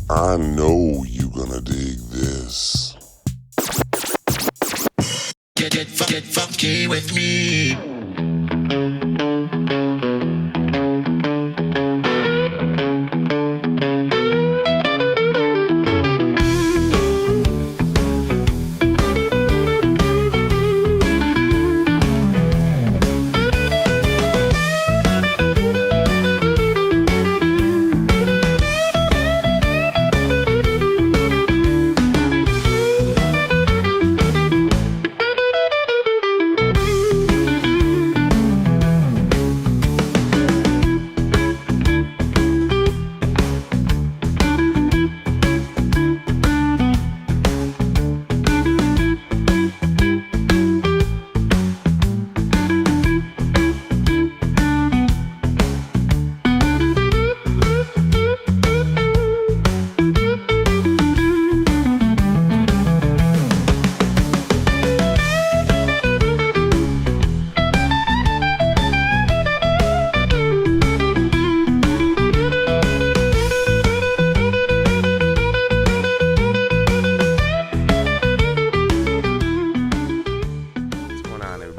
I know you gonna dig this. Get funky with me.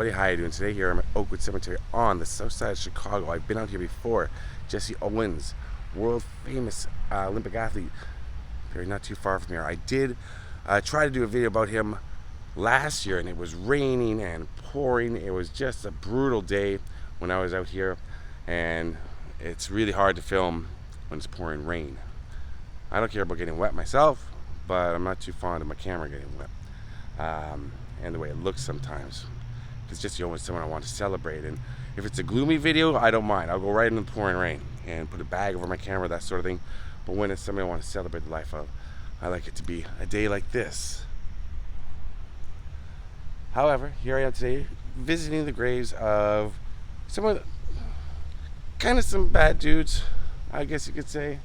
How you doing today? Here I'm at Oakwood Cemetery on the south side of Chicago. I've been out here before. Jesse Owens, world famous Olympic athlete, buried not too far from here. I did try to do a video about him last year, and it was raining and pouring. It was just a brutal day when I was out here, and it's really hard to film when it's pouring rain. I don't care about getting wet myself, but I'm not too fond of my camera getting wet, and the way it looks sometimes. It's just always someone I want to celebrate, and if it's a gloomy video, I don't mind. I'll go right in the pouring rain and put a bag over my camera, that sort of thing. But when it's somebody I want to celebrate the life of, I like it to be a day like this. However, here I am today visiting the graves of some bad dudes, I guess you could say.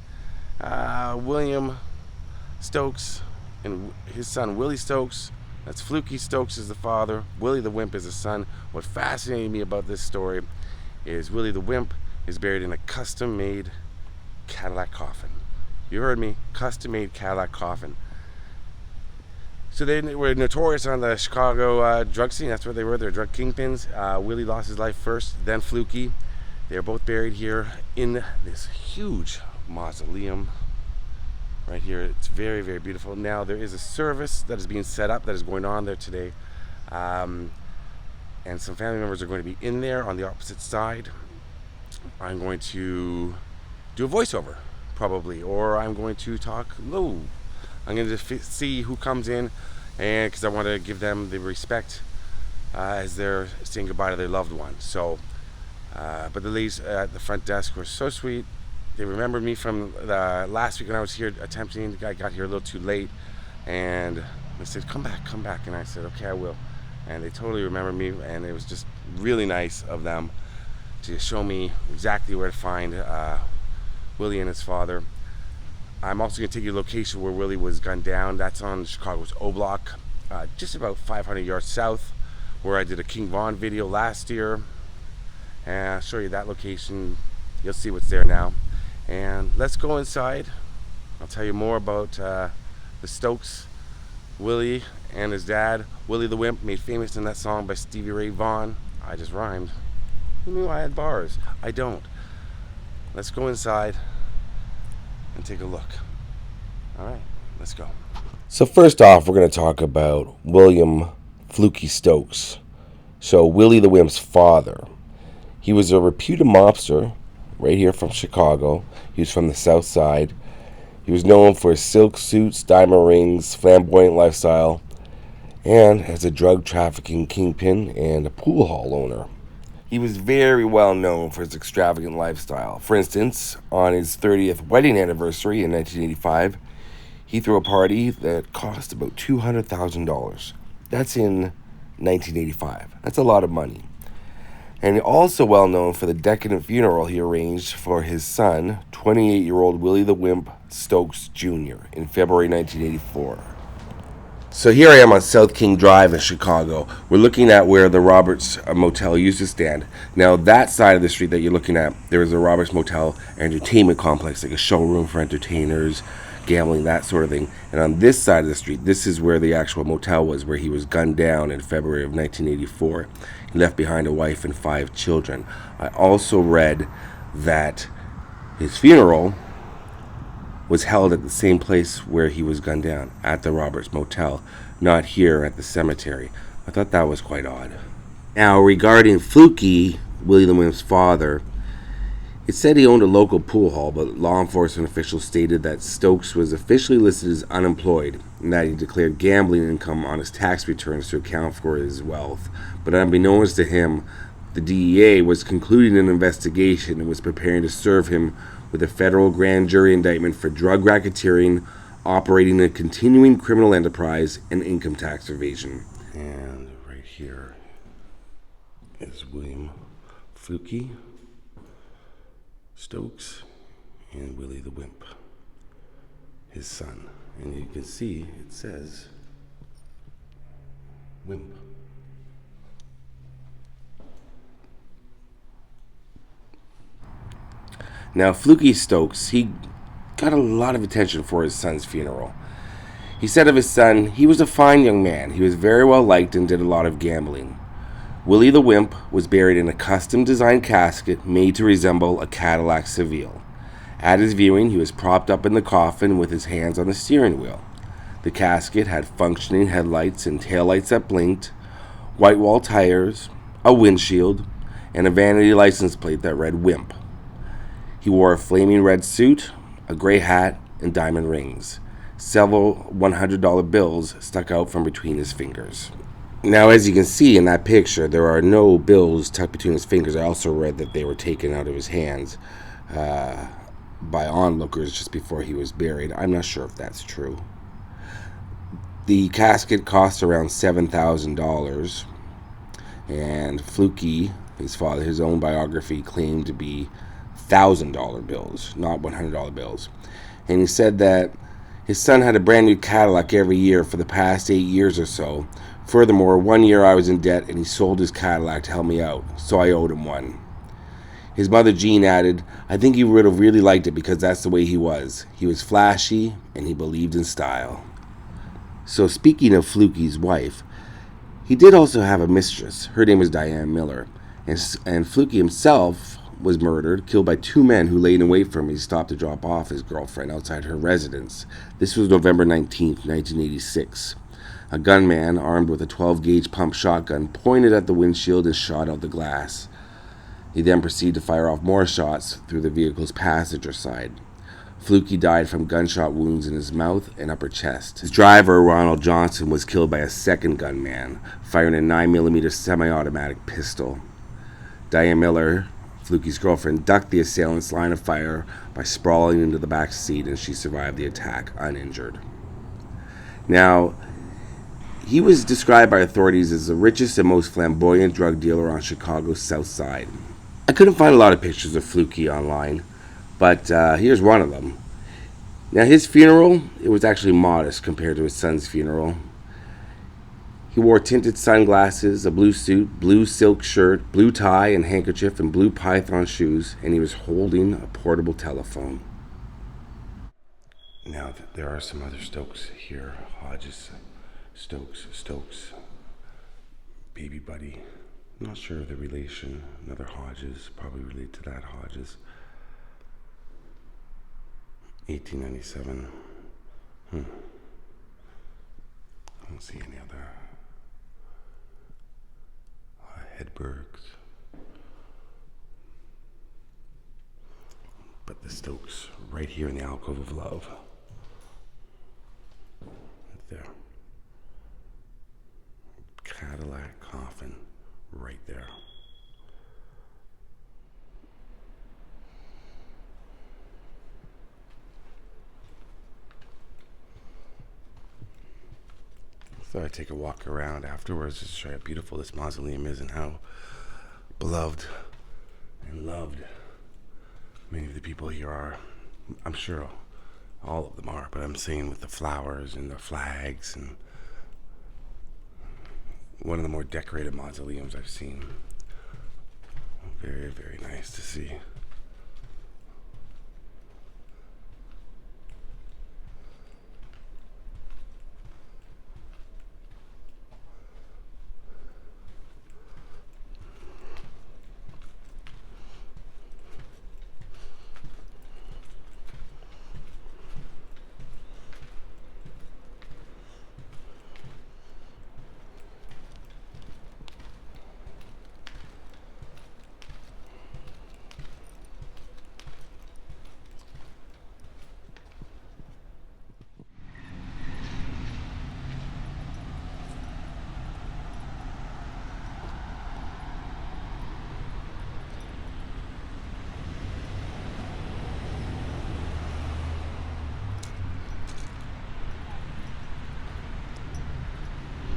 William Stokes and his son Willie Stokes. That's Flukey Stokes is the father. Willy The Wimp is the son. What fascinated me about this story is Willy The Wimp is buried in a custom-made Cadillac coffin. You heard me, custom-made Cadillac coffin. So they were notorious on the Chicago drug scene. That's what they were. They're drug kingpins. Willie lost his life first, then Flukey. They are both buried here in this huge mausoleum. Right here, it's very, very beautiful. Now there is a service that is being set up that is going on there today, and some family members are going to be in there on the opposite side. I'm going to do a voiceover, probably, or I'm going to talk low. I'm going to see who comes in, and because I want to give them the respect as they're saying goodbye to their loved one. So, but the ladies at the front desk were so sweet. They remembered me from last week when I was here attempting. I got here a little too late, and they said, come back. And I said, okay, I will. And they totally remembered me, and it was just really nice of them to show me exactly where to find Willie and his father. I'm also going to take you to a location where Willie was gunned down. That's on Chicago's O Block, just about 500 yards south, where I did a King Von video last year. And I'll show you that location. You'll see what's there now. And let's go inside. I'll tell you more about the Stokes, Willie and his dad, Willy The Wimp, made famous in that song by Stevie Ray Vaughan. I just rhymed. Who knew I had bars? I don't. Let's go inside and take a look. All right, let's go. So first off, we're going to talk about William Flukey Stokes. So Willy The Wimp's father. He was a reputed mobster right here from Chicago. He was from the south side. He was known for his silk suits, diamond rings, flamboyant lifestyle, and as a drug trafficking kingpin and a pool hall owner. He was very well known for his extravagant lifestyle. For instance, on his 30th wedding anniversary in 1985, he threw a party that cost about $200,000. That's in 1985. That's a lot of money. And also well known for the decadent funeral he arranged for his son, 28-year-old Willy The Wimp Stokes Jr. in February 1984. So here I am on South King Drive in Chicago. We're looking at where the Roberts Motel used to stand. Now that side of the street that you're looking at, there is a Roberts Motel entertainment complex, like a showroom for entertainers, gambling, that sort of thing. And on this side of the street, this is where the actual motel was, where he was gunned down in February of 1984. He left behind a wife and 5 children. I also read that his funeral was held at the same place where he was gunned down, at the Roberts Motel, not here at the cemetery. I thought that was quite odd. Now, regarding Flukey, Willie the Wimp's father, it said he owned a local pool hall, but law enforcement officials stated that Stokes was officially listed as unemployed and that he declared gambling income on his tax returns to account for his wealth. But unbeknownst to him, the DEA was concluding an investigation and was preparing to serve him with a federal grand jury indictment for drug racketeering, operating a continuing criminal enterprise, and income tax evasion. And right here is William Flukey Stokes and Willie the Wimp, his son. And you can see it says Wimp. Now, Flukey Stokes, he got a lot of attention for his son's funeral. He said of his son, he was a fine young man. He was very well liked and did a lot of gambling. Willie the Wimp was buried in a custom-designed casket made to resemble a Cadillac-style. At his viewing, he was propped up in the coffin with his hands on the steering wheel. The casket had functioning headlights and taillights that blinked, white wall tires, a windshield, and a vanity license plate that read Wimp. He wore a flaming red suit, a gray hat, and diamond rings. Several $100 bills stuck out from between his fingers. Now, as you can see in that picture, there are no bills tucked between his fingers. I also read that they were taken out of his hands by onlookers just before he was buried. I'm not sure if that's true. The casket cost around $7,000, and Flukey, his father, his own biography claimed to be $1,000 bills, not $100 bills. And he said that his son had a brand new Cadillac every year for the past 8 years or so. Furthermore, one year I was in debt and he sold his Cadillac to help me out, so I owed him one. His mother Jean added, I think he would have really liked it because that's the way he was. He was flashy and he believed in style. So speaking of Flukey's wife, he did also have a mistress. Her name was Diane Miller. And Flukey himself was murdered, killed by 2 men who laid in wait for him. He stopped to drop off his girlfriend outside her residence. This was November 19th, 1986. A gunman, armed with a 12-gauge pump shotgun, pointed at the windshield and shot out the glass. He then proceeded to fire off more shots through the vehicle's passenger side. Flukey died from gunshot wounds in his mouth and upper chest. His driver, Ronald Johnson, was killed by a second gunman, firing a 9mm semi-automatic pistol. Diane Miller, Flukey's girlfriend, ducked the assailant's line of fire by sprawling into the back seat, and she survived the attack uninjured. Now, he was described by authorities as the richest and most flamboyant drug dealer on Chicago's South Side. I couldn't find a lot of pictures of Flukey online, but here's one of them. Now, his funeral, it was actually modest compared to his son's funeral. He wore tinted sunglasses, a blue suit, blue silk shirt, blue tie and handkerchief, and blue python shoes, and he was holding a portable telephone. Now, there are some other Stokes here. Hodes Stokes, baby buddy. I'm not sure of the relation. Another Hodges, probably related to that Hodges. 1897. I don't see any other Hedbergs. But the Stokes right here in the alcove of love. Right there. Cadillac coffin right there. So I take a walk around afterwards just to show how beautiful this mausoleum is and how beloved and loved many of the people here are. I'm sure all of them are, but I'm saying with the flowers and the flags, and one of the more decorated mausoleums I've seen. Very, very nice to see.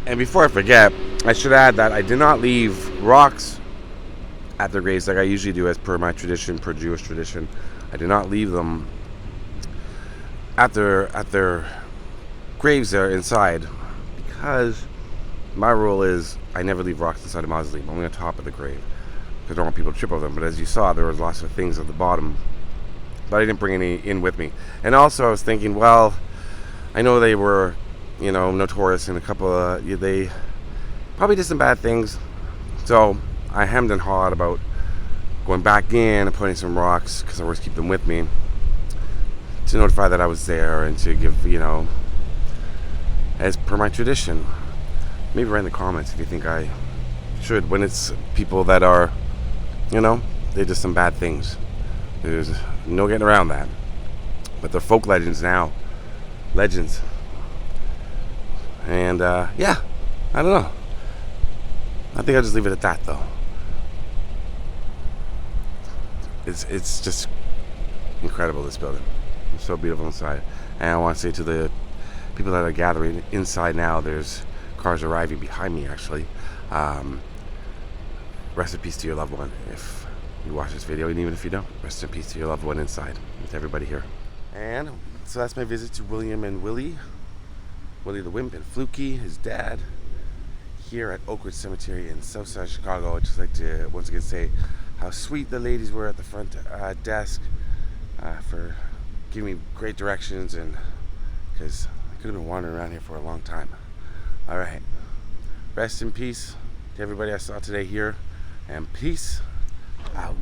And before I forget, I should add that I did not leave rocks at their graves like I usually do, as per my tradition, per Jewish tradition. I did not leave them at their graves there inside, because my rule is I never leave rocks inside a mausoleum, only on top of the grave, because I don't want people to trip over them. But as you saw, there was lots of things at the bottom, but I didn't bring any in with me. And also I was thinking, well, I know they were, notorious in a couple of, they probably did some bad things, so I hemmed and hawed about going back in and putting some rocks, because I always keep them with me, to notify that I was there and to give, as per my tradition. Maybe write in the comments if you think I should, when it's people that are, they did some bad things. There's no getting around that. But they're folk legends now. Legends. And, yeah, I don't know. I think I'll just leave it at that, though. It's just incredible, this building. It's so beautiful inside. And I want to say to the people that are gathering inside now, there's cars arriving behind me, actually. Rest in peace to your loved one if you watch this video, and even if you don't, rest in peace to your loved one inside, with everybody here. And so that's my visit to William and Willie the Wimp and Flukey, his dad, here at Oak Ridge Cemetery in Southside Chicago. I'd just like to once again say how sweet the ladies were at the front desk for giving me great directions, and because I could have been wandering around here for a long time. All right, rest in peace to everybody I saw today here, and peace out.